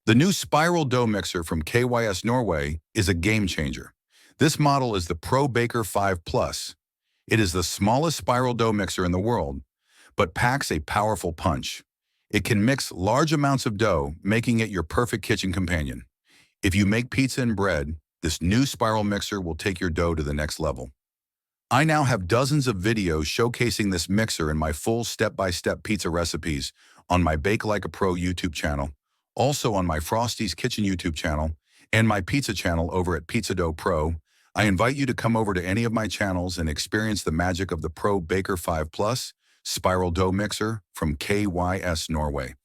The new spiral dough mixer from KYS Norway is a game changer. This model is the Pro Baker 5 Plus. It is the smallest spiral dough mixer in the world, but packs a powerful punch. It can mix large amounts of dough, making it your perfect kitchen companion. If you make pizza and bread, this new spiral mixer will take your dough to the next level. I now have dozens of videos showcasing this mixer in my full step-by-step pizza recipes on my Bake Like a Pro YouTube channel, also on my Frosty's Kitchen YouTube channel, and my pizza channel over at Pizza Dough Pro. I invite you to come over to any of my channels and experience the magic of the Pro Baker 5 Plus Spiral Dough Mixer from KYS Norway.